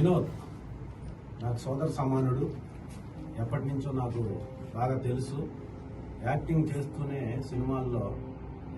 వినోద్ నాకు సోదర సమానుడు. ఎప్పటి నుంచో నాకు బాగా తెలుసు. యాక్టింగ్ చేస్తూనే సినిమాల్లో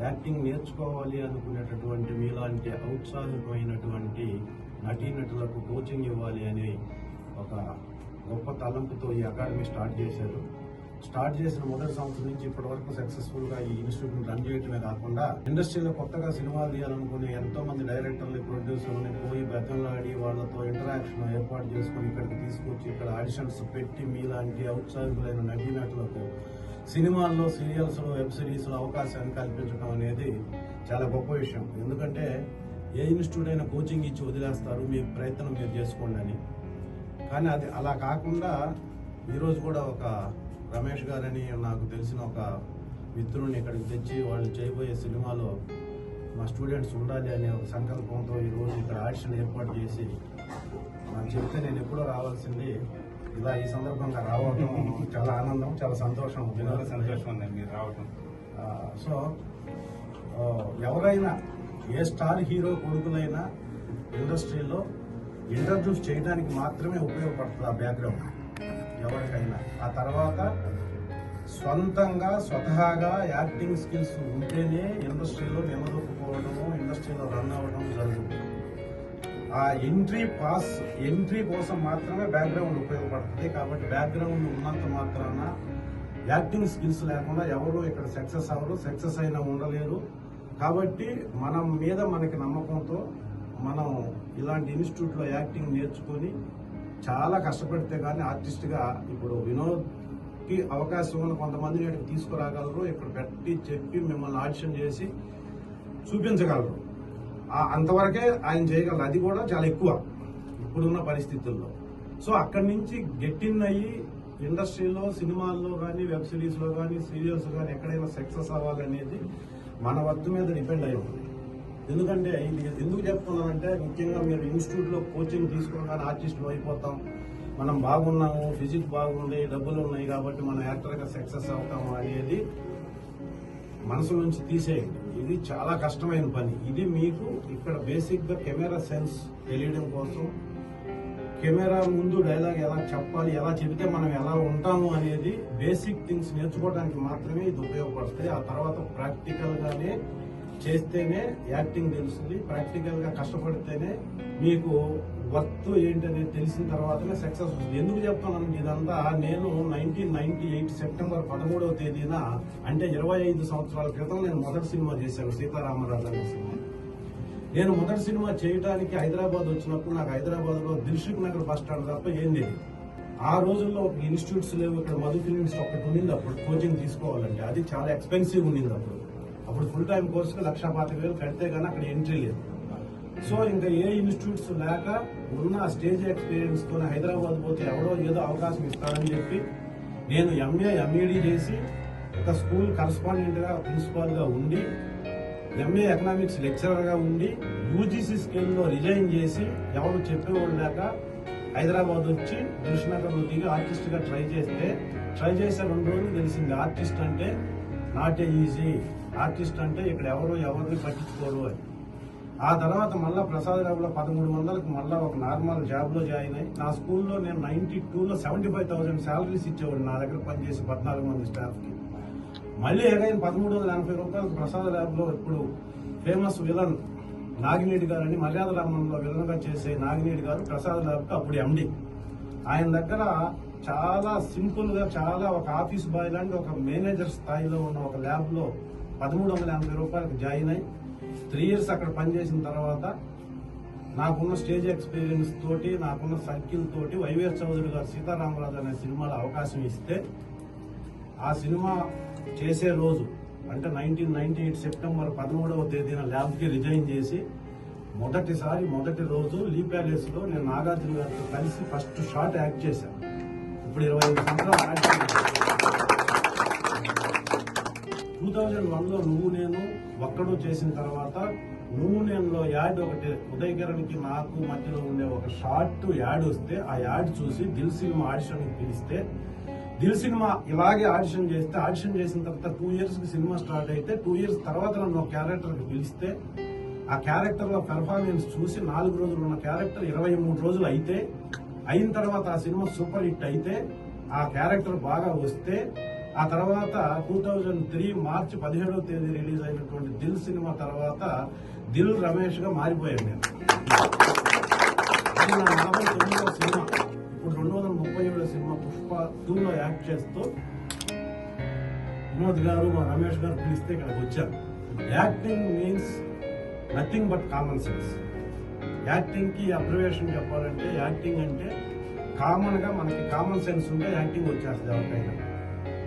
యాక్టింగ్ నేర్చుకోవాలి అనుకునేటటువంటి మీలాంటి ఔత్సాహికమైనటువంటి నటీనటులకు కోచింగ్ ఇవ్వాలి అని ఒక గొప్ప తలంపుతో ఈ అకాడమీ స్టార్ట్ చేశారు. స్టార్ట్ చేసిన మొదటి సంవత్సరం నుంచి ఇప్పటి వరకు సక్సెస్ఫుల్ గా ఈ ఇన్స్టిట్యూట్ రన్ చేయటమే కాకుండా ఇండస్ట్రీలో కొత్తగా సినిమాలు తీయాలనుకునే ఎంతో మంది డైరెక్టర్లు, ప్రొడ్యూసర్లు పోయి బెతంలాడి వాళ్ళతో ఇంటరాక్షన్ ఏర్పాటు చేసుకుని ఇక్కడికి తీసుకొచ్చి ఇక్కడ ఆడిషన్స్ పెట్టి మీలాంటి ఔత్సాహికులైన నటీనటులకు సినిమాల్లో, సీరియల్స్, వెబ్ సిరీస్ లో అవకాశాన్ని కల్పించడం అనేది చాలా గొప్ప విషయం. ఎందుకంటే ఏ ఇన్స్టిట్యూట్ అయినా కోచింగ్ ఇచ్చి వదిలేస్తారు, మీ ప్రయత్నం మీరు చేసుకోండి అని. కానీ అది అలా కాకుండా ఈరోజు కూడా ఒక రమేష్ గారని నాకు తెలిసిన ఒక మిత్రుడిని ఇక్కడికి తెచ్చి వాళ్ళు చేయబోయే సినిమాలో మా స్టూడెంట్స్ ఉండాలి అనే ఒక సంకల్పంతో ఈరోజు ఇక్కడ ఆడిషన్ ఏర్పాటు చేసి నాకు చెప్తే నేను ఎప్పుడో రావాల్సింది. ఇలా ఈ సందర్భంగా రావడం చాలా ఆనందం, చాలా సంతోషం, వినోద సంతోషం ఉందండి మీరు రావడం. సో ఎవరైనా ఏ స్టార్ హీరో కొడుకులైనా ఇండస్ట్రీలో ఇంట్రడ్యూస్ చేయడానికి మాత్రమే ఉపయోగపడుతుంది ఆ బ్యాక్గ్రౌండ్ ఎవరికైనా. ఆ తర్వాత స్వతహాగా యాక్టింగ్ స్కిల్స్ ఉంటేనే ఇండస్ట్రీలో నిలదొక్కుకోవడము, ఇండస్ట్రీలో రన్ అవ్వడం జరుగుతుంది. ఆ ఎంట్రీ కోసం మాత్రమే బ్యాక్గ్రౌండ్ ఉపయోగపడుతుంది. కాబట్టి బ్యాక్గ్రౌండ్ ఉన్నంత మాత్రాన యాక్టింగ్ స్కిల్స్ లేకుండా ఎవరు ఇక్కడ సక్సెస్ అవ్వరు, సక్సెస్ అయినా ఉండలేరు. కాబట్టి మనం మీద మనకి నమ్మకంతో మనం ఇలాంటి ఇన్స్టిట్యూట్లో యాక్టింగ్ నేర్చుకొని చాలా కష్టపడితే కానీ ఆర్టిస్ట్గా ఇప్పుడు వినోద్కి అవకాశం ఉన్న కొంతమందిని ఇక్కడికి తీసుకురాగలరు, ఇక్కడ పెట్టి చెప్పి మిమ్మల్ని ఆడిషన్ చేసి చూపించగలరు. అంతవరకే ఆయన చేయగలరు. అది కూడా చాలా ఎక్కువ ఇప్పుడున్న పరిస్థితుల్లో. సో అక్కడి నుంచి గెట్టిన్ అయ్యి ఇండస్ట్రీలో, సినిమాల్లో కానీ, వెబ్ సిరీస్లో కానీ, సీరియల్స్ కానీ ఎక్కడైనా సక్సెస్ అవ్వాలనేది మన వర్క్ మీద డిపెండ్ అయి ఉంటుంది. ఎందుకంటే ఇది ఎందుకు చెప్తున్నానంటే, ముఖ్యంగా మీరు ఇన్స్టిట్యూట్లో కోచింగ్ తీసుకోగానే ఆర్టిస్టులు అయిపోతాం, మనం బాగున్నాము, ఫిజిక్ బాగుంది, డబ్బులు ఉన్నాయి కాబట్టి మనం యాక్టర్గా సక్సెస్ అవుతాము అనేది మనసు నుంచి తీసేయండి. ఇది చాలా కష్టమైన పని. ఇది మీకు ఇక్కడ బేసిక్గా కెమెరా సెన్స్ తెలియడం కోసం, కెమెరా ముందు డైలాగ్ ఎలా చెప్పాలి, ఎలా చెబితే మనం ఎలా ఉంటాము అనేది బేసిక్ థింగ్స్ నేర్చుకోవడానికి మాత్రమే ఇది ఉపయోగపడుతుంది. ఆ తర్వాత ప్రాక్టికల్గానే చేస్తేనే యాక్టింగ్ తెలుస్తుంది. ప్రాక్టికల్ గా కష్టపడితేనే మీకు వర్త్ ఏంటనేది తెలిసిన తర్వాతనే సక్సెస్ వస్తుంది. ఎందుకు చెప్తున్నాను ఇదంతా? నేను 1998 సెప్టెంబర్ 13వ తేదీన, అంటే 25 సంవత్సరాల క్రితం నేను మొదటి సినిమా చేశాను, సీతారామరాజు అనే సినిమా. నేను మొదటి సినిమా చేయడానికి హైదరాబాద్ వచ్చినప్పుడు నాకు హైదరాబాద్ లో దిల్సుఖ్ నగర్ బస్ స్టాండ్ తప్ప ఏం లేదు. ఆ రోజుల్లో ఒక ఇన్స్టిట్యూట్స్ లేవు. ఇక్కడ మధు ఫిలిమ్స్ ఒకటి ఉండింది అప్పుడు కోచింగ్ తీసుకోవాలంటే. అది చాలా ఎక్స్పెన్సివ్ ఉండింది అప్పుడు ఫుల్ టైం కోర్సుకి 1,25,000 కడితే గానీ అక్కడ ఎంట్రీ లేదు. సో ఇంకా ఏ ఇన్స్టిట్యూట్స్ లేక ఉన్న స్టేజ్ ఎక్స్పీరియన్స్ తో హైదరాబాద్ పోతే ఎవడో ఏదో అవకాశం ఇస్తాడని చెప్పి నేను ఎంఏ, ఎంఈడి చేసి ఒక స్కూల్ కరస్పాండెంట్ గా, ప్రిన్సిపాల్ గా ఉండి, ఎంఏ ఎకనామిక్స్ లెక్చరర్ గా ఉండి, యూజీసీ స్కేల్లో రిజైన్ చేసి ఎవరు చెప్పేవాళ్ళు లేక హైదరాబాద్ వచ్చి దిల్సుఖ్నగర్లో దిగి ఆర్టిస్ట్ గా ట్రై చేస్తే 2 రోజులు తెలిసింది ఆర్టిస్ట్ అంటే నాట్ ఈజీ, ఆర్టిస్ట్ అంటే ఇక్కడ ఎవరిని పట్టించుకోరు అని. ఆ తర్వాత మళ్ళా ప్రసాదరావులో 1300కి మళ్ళా ఒక నార్మల్ జాబ్ లో జాయిన్ అయ్యి, నా స్కూల్లో నేను 92లో 75,000 శాలరీస్ ఇచ్చేవాడు నా దగ్గర పనిచేసి 14 మంది స్టాఫ్ కి. మళ్ళీ అగైన్ 1380 రూపాయలకు ప్రసాదరావులో ఇప్పుడు ఫేమస్ విలన్ నాగినేడి గారు అని, మర్యాద రామంలో విలన్ గా చేసే నాగినేడి గారు ప్రసాదరావుకి అప్పుడు ఎండి. ఆయన దగ్గర చాలా సింపుల్ గా, చాలా ఒక ఆఫీస్ బాయ్ లాంటి ఒక మేనేజర్ స్థాయిలో ఉన్న ఒక ల్యాబ్ లో 1380 రూపాయలకు జాయిన్ అయ్యి 3 years అక్కడ పనిచేసిన తర్వాత నాకున్న స్టేజ్ ఎక్స్పీరియన్స్ తోటి, నాకున్న సర్కిల్ తోటి వైవిఎస్ చౌదరి గారు సీతారామరాజు అనే సినిమాలో అవకాశం ఇస్తే, ఆ సినిమా చేసే రోజు అంటే 1998 సెప్టెంబర్ 13వ తేదీన ల్యాబ్ కి రిజైన్ చేసి మొదటి రోజు లీ ప్యాలెస్ లో నేను నాగార్జున గారితో కలిసి ఫస్ట్ షాట్ యాక్ట్ చేశాను. ఇప్పుడు 25 సంవత్సరాలు యాక్ట్ చేశాను. 2001లో నువ్వు నేను ఒక్కడు చేసిన తర్వాత నువ్వు నేనులో యాడ్ ఒకటి ఉదయకిరణ్కి నాకు మధ్యలో ఉండే ఒక షార్ట్ యాడ్ వస్తే, ఆ యాడ్ చూసి దిల్ సినిమా ఆడిషన్ పిలిస్తే, దిల్ సినిమా ఇలాగే ఆడిషన్ చేసిన తర్వాత 2 years కి సినిమా స్టార్ట్ అయితే 2 years తర్వాత నన్ను ఒక క్యారెక్టర్ కి పిలిస్తే ఆ క్యారెక్టర్ల పెర్ఫార్మెన్స్ చూసి 4 రోజులు ఉన్న క్యారెక్టర్ 23 రోజులు అయిన తర్వాత ఆ సినిమా సూపర్ హిట్ అయితే, ఆ క్యారెక్టర్ బాగా వస్తే, ఆ తర్వాత 2003 మార్చి 17వ తేదీ రిలీజ్ అయినటువంటి దిల్ సినిమా తర్వాత దిల్ రమేష్ గా మారిపోయాను నేను. అది నా 49వ సినిమా. ఇప్పుడు 237వ సినిమా పుష్ప 2లో యాక్ట్ చేస్తూ వినోద్ గారు, మా రమేష్ గారు పిలిస్తే ఇక్కడికి వచ్చారు. Acting means nothing but common sense. Acting కి అబ్జర్వేషన్ చెప్పాలంటే, యాక్టింగ్ అంటే కామన్ గా మనకి కామన్ సెన్స్ ఉంటే యాక్టింగ్ వచ్చేస్తుంది ఎవరికైనా.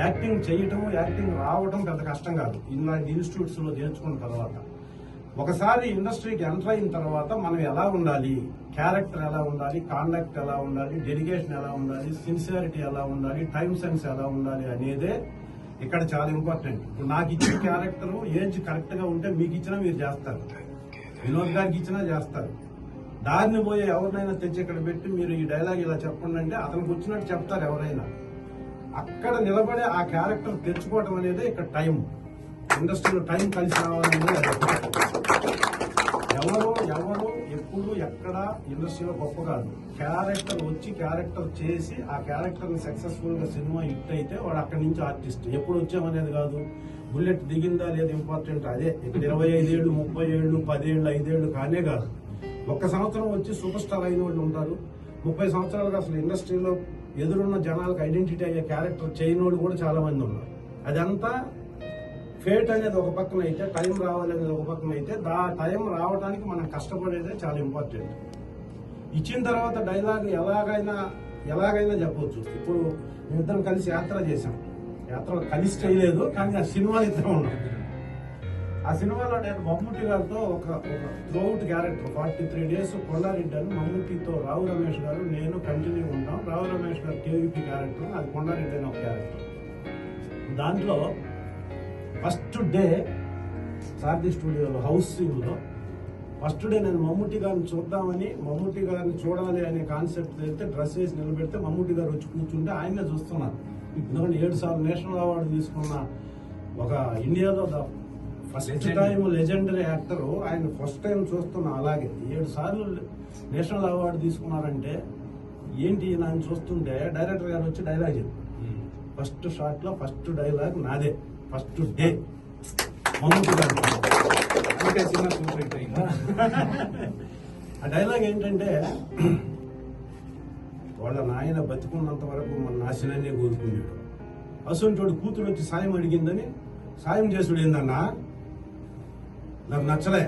యాక్టింగ్ చేయటం, యాక్టింగ్ రావడం పెద్ద కష్టం కాదు. ఇలాంటి ఇన్స్టిట్యూట్స్ లో నేర్చుకున్న తర్వాత ఒకసారి ఇండస్ట్రీకి ఎంటర్ అయిన తర్వాత మనం ఎలా ఉండాలి, క్యారెక్టర్ ఎలా ఉండాలి, కాండక్ట్ ఎలా ఉండాలి, డెడికేషన్ ఎలా ఉండాలి, సిన్సియారిటీ ఎలా ఉండాలి, టైం సెన్స్ ఎలా ఉండాలి అనేదే ఇక్కడ చాలా ఇంపార్టెంట్. ఇప్పుడు నాకు ఇచ్చిన క్యారెక్టర్ ఏజ్ కరెక్ట్ గా ఉంటే మీకు ఇచ్చినా మీరు చేస్తారు, వినోద్ గారికి ఇచ్చినా చేస్తారు. దారిని పోయే ఎవరినైనా తెచ్చి ఇక్కడ పెట్టి మీరు ఈ డైలాగ్ ఇలా చెప్పండి అంటే అతనికి వచ్చినట్టు చెప్తారు ఎవరైనా. అక్కడ నిలబడే ఆ క్యారెక్టర్ తెచ్చుకోవడం అనేది ఇక్కడ టైం. ఇండస్ట్రీలో టైం కలిసి రావాలనేది ఎవరు ఎప్పుడు ఎక్కడ ఇండస్ట్రీలో గొప్ప కాదు. క్యారెక్టర్ వచ్చి క్యారెక్టర్ చేసి ఆ క్యారెక్టర్ ని సక్సెస్ఫుల్ గా సినిమా హిట్ అయితే వాడు అక్కడి నుంచి ఆర్టిస్ట్. ఎప్పుడు వచ్చామనేది కాదు, బుల్లెట్ దిగిందా లేదు ఇంపార్టెంట్. అదే ఇక్కడ 25 ఏళ్ళు, 30 ఏళ్ళు, 10 ఏళ్ళు, 5 ఏళ్ళు కానే కాదు. 1 సంవత్సరం వచ్చి సూపర్ స్టార్ అయిన వాళ్ళు ఉంటారు. 30 సంవత్సరాలుగా అసలు ఇండస్ట్రీలో ఎదురున్న జనాలకు ఐడెంటిటీ అయ్యే క్యారెక్టర్ చేయని వాళ్ళు కూడా చాలా మంది ఉన్నారు. అదంతా ఫేట్ అనేది ఒక పక్కన అయితే, టైం రావాలనేది ఒక పక్కన అయితే, టైం రావడానికి మనం కష్టపడేదే చాలా ఇంపార్టెంట్. ఇచ్చిన తర్వాత డైలాగ్ ఎలాగైనా చెప్పవచ్చు. ఇప్పుడు మేమిద్దరం కలిసి యాత్ర చేశాం. యాత్ర కలిసి చేయలేదు, కానీ ఆ సినిమా ఇద్దరం ఉన్నాం. ఆ సినిమాలో నేను మమ్ముట్టి గారితో ఒక త్రూఅవుట్ క్యారెక్టర్ 43 days కొండారెడ్డి అని మమ్ముట్టితో రావు రమేష్ గారు నేను కంటిన్యూ ఉంటాం. రావు రమేష్ గారు కేవీపీ క్యారెక్టర్, అది కొండారెడ్డి అని ఒక క్యారెక్టర్. దాంట్లో ఫస్ట్ డే సారథి స్టూడియోలో హౌసింగ్ లో ఫస్ట్ డే నేను మమ్ముట్టి గారిని చూద్దామని, మమ్ముట్టి గారిని చూడాలి అనే కాన్సెప్ట్ వెళ్తే డ్రెస్ వేసి నిలబెడితే మమ్ముట్టి గారు వచ్చి కూర్చుంటే ఆయనే చూస్తున్నారు. ఎందుకంటే 7 సార్లు నేషనల్ అవార్డు తీసుకున్న ఒక ఇండియాలో ఫస్ట్ టైం లెజెండరీ యాక్టర్ ఆయన ఫస్ట్ టైం చూస్తున్నా. అలాగే 7 సార్లు నేషనల్ అవార్డు తీసుకున్నారంటే ఏంటి ఆయన చూస్తుంటే డైరెక్టర్ గారు వచ్చి డైలాగ్ చెప్పి ఫస్ట్ షాట్ లో ఫస్ట్ డైలాగ్ నాదే. ఫస్ట్ డే మమ్ముట్టి గారు ఆ డైలాగ్ ఏంటంటే, వాళ్ళ నాయన బతికున్నంత వరకు మన నాశనాన్ని కోరుకున్నాడు. అసలు కూతురు వచ్చి సాయం అడిగిందని సాయం చేసుడు ఏందన్నా, నాకు నచ్చలే.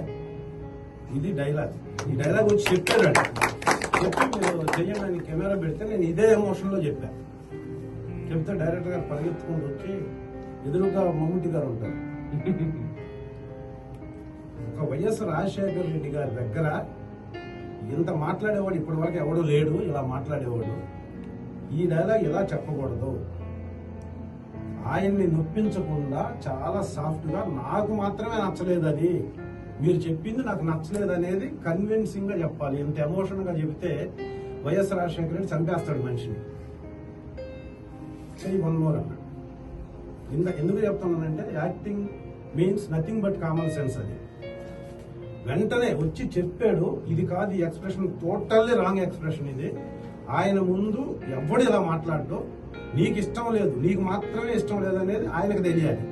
ఇది డైలాగ్. ఈ డైలాగ్ వచ్చి చెప్పాడు. చెప్పి మీరు చెయ్యడానికి కెమెరా పెడితే నేను ఇదే ఎమోషన్ లో చెప్పా. చెప్తే డైరెక్టర్ గారు పరిగెత్తుకుంటూ వచ్చి ఎదురుగా మమ్ముట్టి గారు ఉంటారు. ఒక వైఎస్ రాజశేఖర రెడ్డి గారి దగ్గర ఇంత మాట్లాడేవాడు ఇప్పటి వరకు ఎవడో లేడు. ఇలా మాట్లాడేవాడు. ఈ డైలాగ్ ఇలా చెప్పకూడదు, ఆయన్ని నొప్పించకుండా చాలా సాఫ్ట్ గా, నాకు మాత్రమే నచ్చలేదు అది, మీరు చెప్పింది నాకు నచ్చలేదు అనేది కన్విన్సింగ్ గా చెప్పాలి. ఇంత ఎమోషన్ గా చెబితే వైఎస్ రాజశేఖర రెడ్డి చంపేస్తాడు మనిషిని. వన్ మోర్ అన్నాడు. ఎందుకు చెప్తున్నానంటే, acting means nothing but common sense. అది వెంటనే వచ్చి చెప్పాడు. ఇది కాదు, ఈ ఎక్స్ప్రెషన్ టోటల్లీ రాంగ్ ఎక్స్ప్రెషన్. ఇది ఆయన ముందు ఎవడు ఇలా మాట్లాడటం, నీకు ఇష్టం లేదు, నీకు మాత్రమే ఇష్టం లేదు అనేది ఆయనకు తెలియాలి.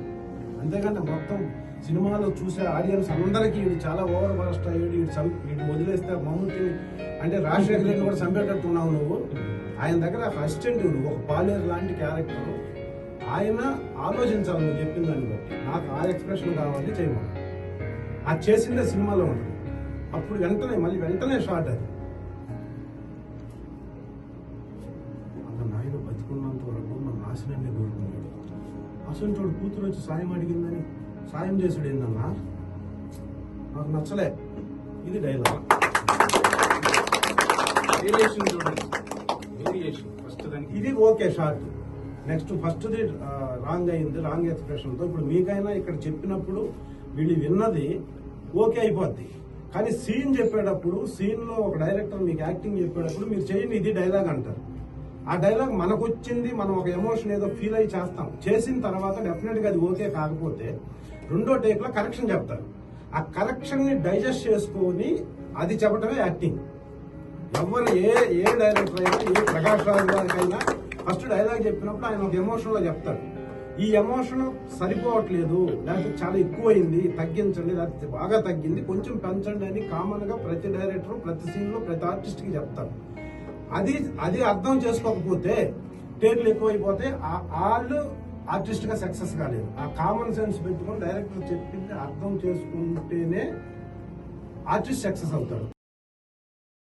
అంతేకాని మొత్తం సినిమాలో చూసే ఆడియన్స్ అందరికీ ఇది చాలా ఓవర్ బాస్ట్ అయ్యాడు, వీడు వదిలేస్తే మమ్ముట్టిని అంటే రాజశేఖర రెడ్డి కూడా చంపేటట్టున్నావు నువ్వు. ఆయన దగ్గర అసిస్టెంట్, నువ్వు ఒక పాలేరు లాంటి క్యారెక్టర్, ఆయన ఆలోచించాలి నువ్వు చెప్పిన దాన్ని బట్టి. నాకు ఆ ఎక్స్ప్రెషన్ కావాలి చేయమని. అది చేసిందే సినిమాలో ఉంటుంది. అప్పుడు వెంటనే షార్ట్. అది అన్న నాయన బతుకున్నంత వరకు మన నాశనాన్ని కోరుకున్నాడు. అసలు కూతురు వచ్చి సాయం అడిగిందని సాయం చేసుడు ఏందన్నా, నాకు నచ్చలే. ఇది డైలాగ్. ఇది ఓకే షార్ట్. నెక్స్ట్ ఫస్ట్ది రాంగ్ అయింది, రాంగ్ ఎక్స్ప్రెషన్తో. ఇప్పుడు మీకైనా ఇక్కడ చెప్పినప్పుడు వీళ్ళు విన్నది ఓకే అయిపోద్ది. కానీ సీన్ చెప్పేటప్పుడు, సీన్ లో ఒక డైరెక్టర్ మీకు యాక్టింగ్ చెప్పేటప్పుడు మీరు చేయండి ఇది డైలాగ్ అంటారు. ఆ డైలాగ్ మనకు వచ్చింది, మనం ఒక ఎమోషన్ ఏదో ఫీల్ అయ్యి చేస్తాం. చేసిన తర్వాత డెఫినెట్ గా అది ఓకే కాకపోతే రెండో టేక్ లో కరెక్షన్ చెప్తారు. ఆ కరెక్షన్ ని డైజెస్ట్ చేసుకొని అది చెప్పటమే యాక్టింగ్. ఎవరు ఏ డైరెక్టర్ అయినా, ఏ ప్రకాష్ రాజ్ గారికైనా ఫస్ట్ డైలాగ్ చెప్పినప్పుడు ఆయన ఒక ఎమోషన్ లో చెప్తాడు, ఈ ఎమోషన్ సరిపోవట్లేదు, లేకపోతే చాలా ఎక్కువైంది, తగ్గించండి, లేకపోతే బాగా తగ్గింది, కొంచెం పెంచండి అని కామన్ గా ప్రతి డైరెక్టర్ ప్రతి సీన్ లో ప్రతి ఆర్టిస్ట్ కి చెప్తారు. అది అర్థం చేసుకోకపోతే టేట్లు ఎక్కువైపోతే వాళ్ళు ఆర్టిస్ట్ గా సక్సెస్ కాలేదు. ఆ కామన్ సెన్స్ పెట్టుకొని డైరెక్టర్ చెప్పింది అర్థం చేసుకుంటేనే ఆర్టిస్ట్ సక్సెస్ అవుతాడు.